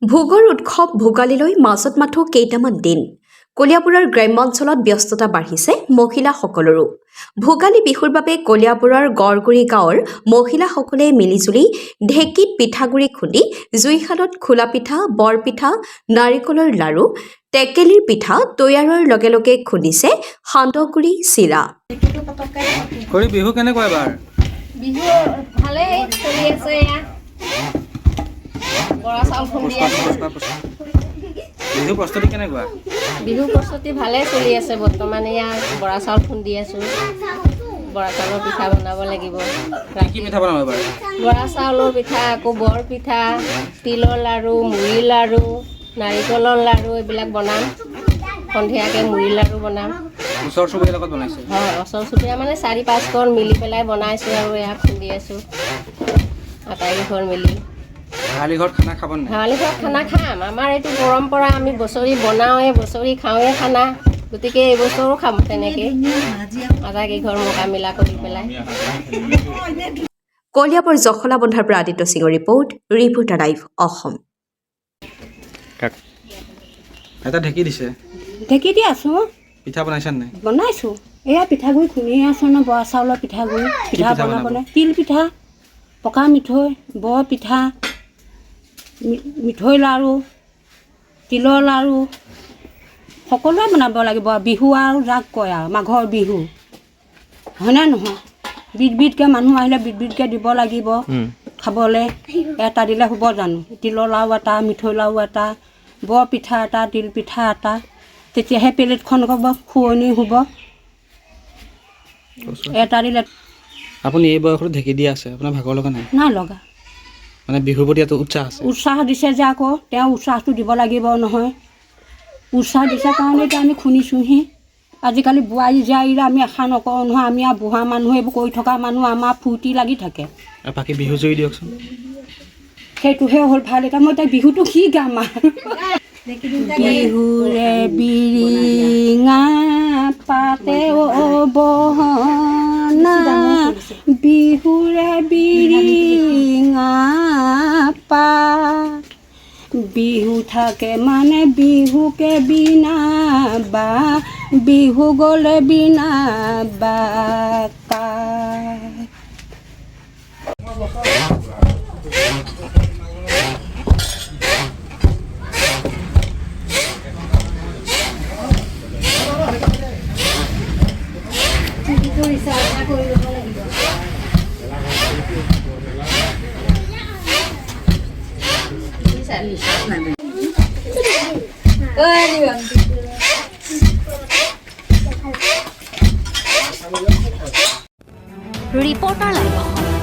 ভোগৰ উৎসৱ ভোগালীলৈ মাজত মাথো কেইটামান দিন কলিয়াবৰৰ গ্ৰাম্যাঞ্চলত ব্যস্ততা বাঢ়িছে মহিলাসকলৰো ভোগালী বিহুৰ বাবে কলিয়াবৰৰ গড়গুৰি গাঁৱৰ মহিলাসকলে মিলিজুলি ঢেঁকীত পিঠাগুৰি খুন্দি জুইশালত খোলা পিঠা বৰপিঠা নাৰিকলৰ লাৰু টেকেলিৰ পিঠা তৈয়াৰৰ লগে লগে খুন্দিছে সান্দহগুৰি চিৰা কৰি বিহু কেনেকুৱা এবাৰ বিহু ভালেই চলি আছে এয়া বৰা চাউল খুন্দি আছে বিহু প্ৰস্তুতি কেনেকুৱা বিহু প্ৰস্তুতি ভালেই চলি আছে বৰ্তমান এয়া বৰা চাউল খুন্দি আছোঁ বৰা চাউলৰ পিঠা বনাব লাগিব কি পিঠা বনাব এবাৰ বৰা চাউলৰ পিঠা আকৌ বৰ পিঠা তিলৰ লাৰু মুড়ি লাৰু নাৰিকলৰ লাৰু এইবিলাক বনাম সন্ধিয়াকৈ মুড়ি লাৰু বনাম ওচৰ চুবুৰীয়াৰ লগত বনাইছে হয় ওচৰ চুবুৰীয়া মানে 4-5 ঘৰ মিলি পেলাই বনাইছোঁ আৰু এয়া খুন্দি আছোঁ আটাইকেইঘৰ মিলি শেৱালি ঘৰত খানা খাব নাই শেৱালি ঘৰত খানা খাম আমাৰ এইটো পৰম্পৰা আমি বছৰি বনাওঁৱে বছৰি খাওঁৱে খানা গতিকে এইবছৰো খাম তেনেকৈ আটাইকেইঘৰ মোকামিলা কৰি পেলাই কলিয়াবৰ জখলাবন্ধাৰ পৰা আদিত্য সিঙৰ ৰিপৰ্ট ৰিপৰ্টাৰ লাইভ অসম এটা ঢেঁকী দিছে ঢেঁকী দি আছোঁ পিঠা বনাইছা নাই বনাইছোঁ এয়া পিঠাগুড়ি খুন্দি আছোঁ ন বৰা চাউলৰ পিঠাগুড়ি পিঠা বনাবলৈ তিল পিঠা পকা মিঠৈ বৰ পিঠা মিঠৈ লাৰু তিলৰ লাৰু সকলোৱে বনাব লাগিব বিহু আৰু যাক কয় আৰু মাঘৰ বিহু হয়নে নহয় বিধবিধকৈ মানুহ আহিলে বিধবিধকৈ দিব লাগিব খাবলৈ এটা দিলে হ'ব জানো তিলৰ লাৰু এটা মিঠৈ লাৰু এটা বৰ পিঠা এটা তিল পিঠা এটা তেতিয়াহে প্লেটখন হ'ব শুৱনি হ'ব এটা দিলে আপুনি এই বয়সত ঢেঁকী দি আছে আপোনাৰ ভাগৰ লগা নাই নাই লগা মানে বিহুৰ প্ৰতি এটা উৎসাহ আছে উৎসাহ দিছে যে আকৌ তেওঁ উৎসাহটো দিব লাগিব নহয় উৎসাহ দিছে কাৰণে এতিয়া আমি শুনিছোঁহি আজিকালি বোৱাৰী জীয়াৰীৰে আমি আশা নকৰোঁ নহয় আমি আৰু বুঢ়া মানুহ এইবোৰ কৰি থকা মানুহ আমাৰ ফূৰ্তি লাগি থাকে আৰু বাকী বিহু জুৰি দিয়কচোন সেইটোহে হ'ল ভাল এতিয়া মই এতিয়া বিহুটো কি গাম আৰু বিহুৰে বিৰিঙা পাতে বহনা বিহুৰে বিৰিঙা পাত বিহু থাকে মানে বিহুকে বিনা বা বিহু গ'লে বিনা বা ৰিপৰ্টাৰ লাইভ অসম